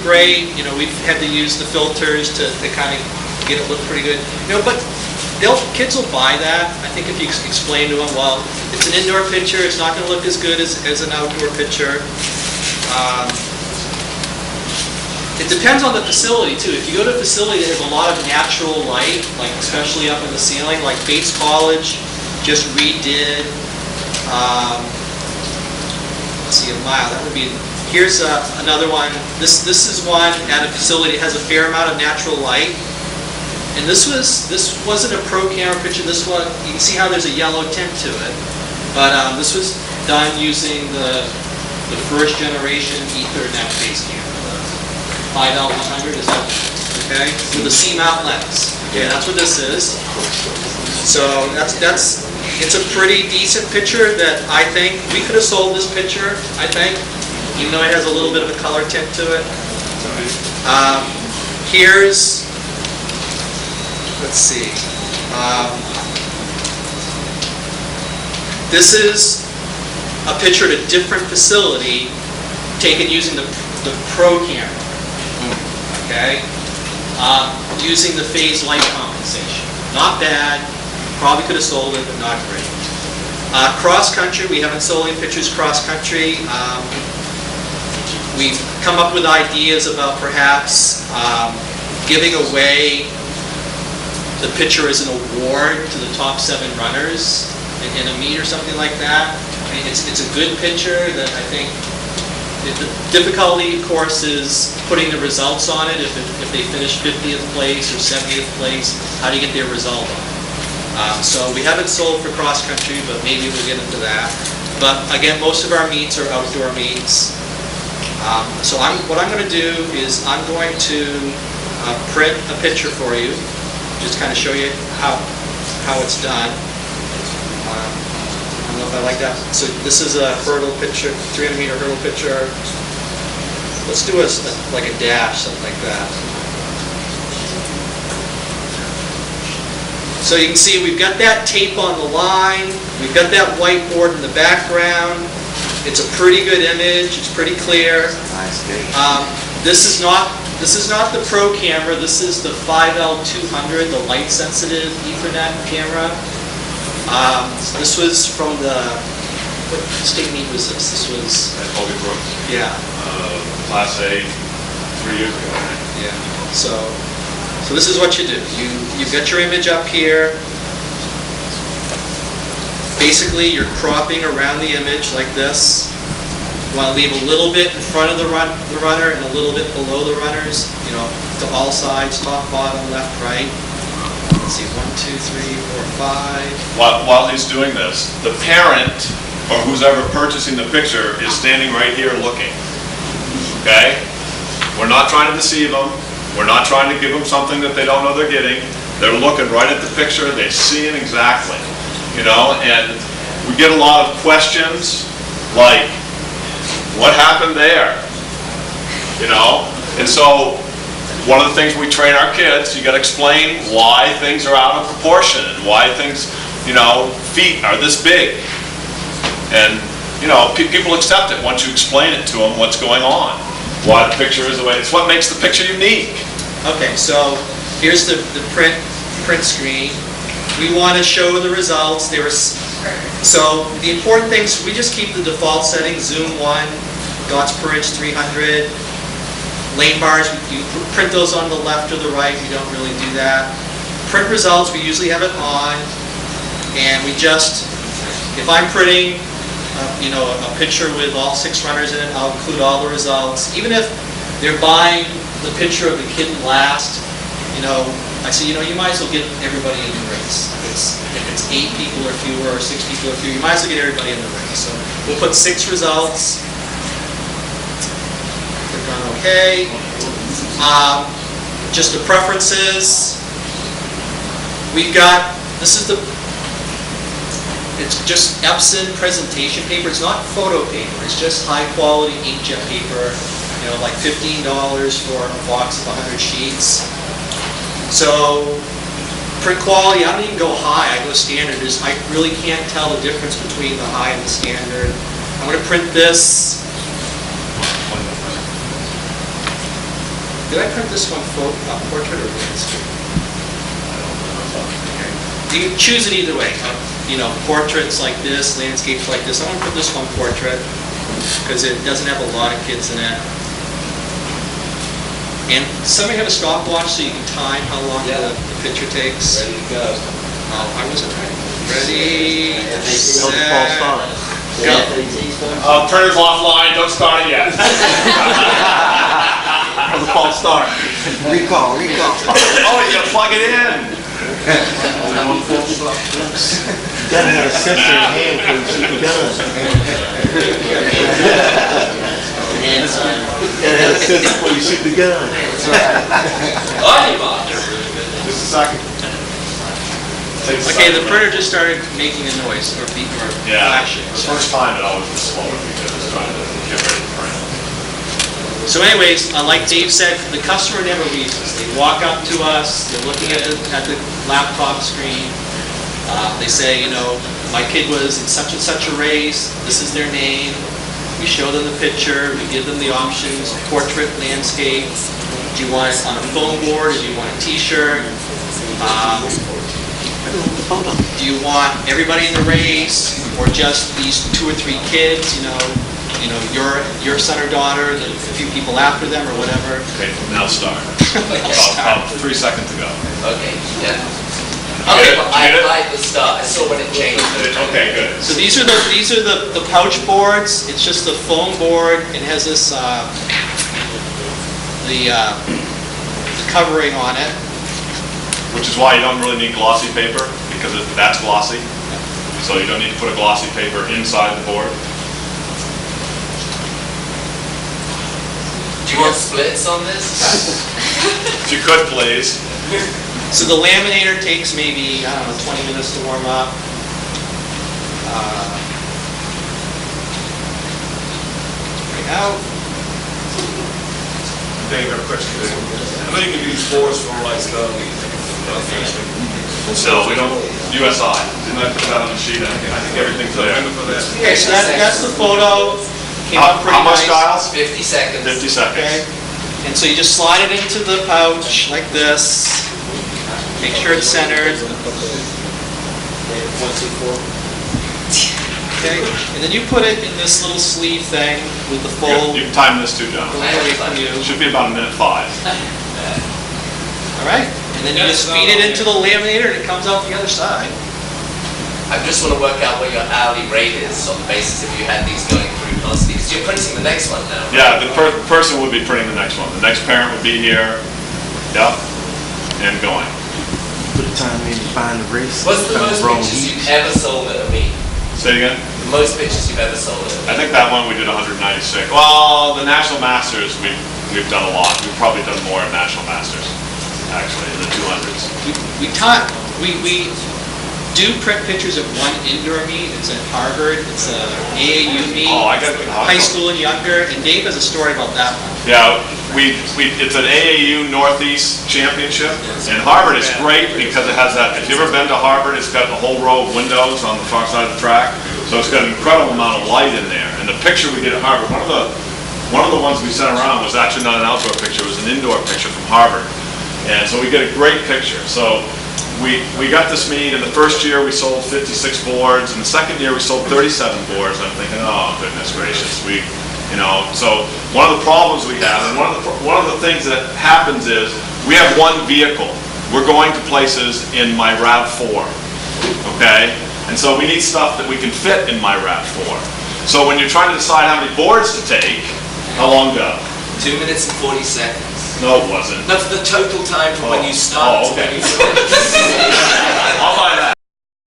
great. You know, we've had to use the filters to kind of get it look pretty good. You know, but kids will buy that. I think if you explain to them, well, it's an indoor picture, it's not going to look as good as an outdoor picture. It depends on the facility too. If you go to a facility that has a lot of natural light, like especially up in the ceiling, like Bates College just redid, let's see, a mile, that would be, here's another one. This is one at a facility that has a fair amount of natural light. And this wasn't a pro camera picture. This one, you can see how there's a yellow tint to it. But this was done using the first generation Ethernet based camera, the 5L100, is that okay? With a C-mount lens. Yeah, that's what this is. So it's a pretty decent picture that I think we could have sold this picture. I think, even though it has a little bit of a color tint to it. Here's. Let's see. This is a picture at a different facility taken using the Pro camera. Okay? Using the phase light compensation. Not bad. Probably could have sold it, but not great. Cross country, we haven't sold any pictures cross country. We've come up with ideas about perhaps giving away the picture as an award to the top 7 runners in a meet or something like that. I mean, it's a good picture that I think, the difficulty of course is putting the results on it. If they finish 50th place or 70th place, how do you get their result on it? So we haven't sold for cross country, but maybe we'll get into that. But again, most of our meets are outdoor meets. So what I'm going to do is I'm going to print a picture for you. Just kind of show you how it's done. I don't know if I like that. So this is a hurdle picture, 300-meter hurdle picture. Let's do like a dash, something like that. So you can see we've got that tape on the line. We've got that whiteboard in the background. It's a pretty good image. It's pretty clear. This is not the Pro camera. This is the 5L200, the light-sensitive Ethernet camera. This was from what state meet was this? This was at Holy Brooks. Yeah. Class A 3 years ago. Yeah. So this is what you do. You've got your image up here. Basically, you're cropping around the image like this. You want to leave a little bit in front of the runner and a little bit below the runners, you know, to all sides, top, bottom, left, right. Let's see, 1, 2, 3, 4, 5. While he's doing this, the parent, or who's ever purchasing the picture, is standing right here looking. Okay? We're not trying to deceive them. We're not trying to give them something that they don't know they're getting. They're looking right at the picture. They see it exactly. You know, and we get a lot of questions like, what happened there? You know? And so one of the things we train our kids, you got to explain why things are out of proportion and why things, you know, feet are this big. And, you know, people accept it once you explain it to them what's going on. Why the picture is the way. It's what makes the picture unique. Okay, so here's the print screen. We want to show the results. So the important things, we just keep the default settings, zoom 1, dots per inch 300. Lane bars, you print those on the left or the right, we don't really do that. Print results, we usually have it on. And we just, if I'm printing you know, a picture with all 6 runners in it, I'll include all the results. Even if they're buying the picture of the kid last, you know, I say, you know, you might as well get everybody in the race. If it's 8 people or fewer or 6 people or fewer, you might as well get everybody in the race. So we'll put 6 results. Click on OK. Just the preferences. We've got, this is it's just Epson presentation paper. It's not photo paper. It's just high quality inkjet paper. You know, like $15 for a box of 100 sheets. So print quality, I don't even go high. I go standard. I really can't tell the difference between the high and the standard. I'm going to print this. Did I print this one portrait or landscape? You can choose it either way. You know, portraits like this, landscapes like this. I'm going to put this one portrait because it doesn't have a lot of kids in it. And somebody have a stopwatch so you can time how long the picture takes. Ready to go. Oh, I wasn't ready. Ready, set, Go. Printer's offline, don't start it yet. That was a false start. Recall. Oh, you gotta plug it in. You gotta have a sensor in your hand before you shoot the gun. You gotta have a sensor before you shoot the gun. Just a second. Okay, the printer just started making a noise or beep or flashing. The first time it always was slower because it's trying to get ready to print. So anyways, like Dave said, the customer never reads us. They walk up to us, they're looking at the laptop screen. They say, you know, my kid was in such and such a race, this is their name. We show them the picture, we give them the options, portrait, landscape. Do you want it on a foam board, or do you want a t-shirt? Do you want everybody in the race, or just these 2 or 3 kids, you know, your son or daughter, the few people after them, or whatever? Okay, now start. About 3 seconds ago. Okay, yeah. Okay, but I applied the start. I saw when it changed. Okay, good. So these are the pouch boards. It's just a foam board. It has this the covering on it. Which is why you don't really need glossy paper, because that's glossy. So you don't need to put a glossy paper inside the board. Do you want splits on this? If you could, please. So the laminator takes maybe, I don't know, 20 minutes to warm up. Right out. Dave, I have a question. I know you can use boards for like So we don't, USI, didn't I put that on the sheet? I think everything's there. Okay, so that's the photo. Came out pretty How much nice. dials? 50 seconds. 50 seconds. Okay. And so you just slide it into the pouch like this. Make sure it's centered. Okay. And then you put it in this little sleeve thing with the full. You can time this too, John. Away from you. Should be about 1:05. All right. And then you just feed it into the laminator and it comes out the other side. I just want to work out what your hourly rate is on the basis if you had these going through constantly, because you're printing the next one now. Yeah, the person would be printing the next one. The next parent would be here. Yep. And going. Put the time in to find the race. What's the most pictures you've ever sold at a meet? Say it again? The most pictures you've ever sold at a meet? I think that one we did 196. Well, the National Masters, we've done a lot. We've probably done more at National Masters, actually, in the 200s. We do print pictures of one indoor meet. It's at Harvard. It's a AAU meet. Oh, I got high school and younger. And Dave has a story about that one. Yeah, it's an AAU Northeast Championship, and Harvard is great because it has that. If you've ever been to Harvard, it's got a whole row of windows on the far side of the track, so it's got an incredible amount of light in there. And the picture we did at Harvard, one of the ones we sent around was actually not an outdoor picture; it was an indoor picture from Harvard, and so we get a great picture. So we got this meet. In the first year, we sold 56 boards. In the second year, we sold 37 boards. And I'm thinking, oh goodness gracious, so one of the problems we have, and one of the things that happens is we have one vehicle. We're going to places in my RAV4, okay? And so we need stuff that we can fit in my RAV4. So when you're trying to decide how many boards to take, how long go? 2 minutes and 40 seconds. No, it wasn't. No, for the total time from when you start Oh, okay. to when you finish. I'll buy that.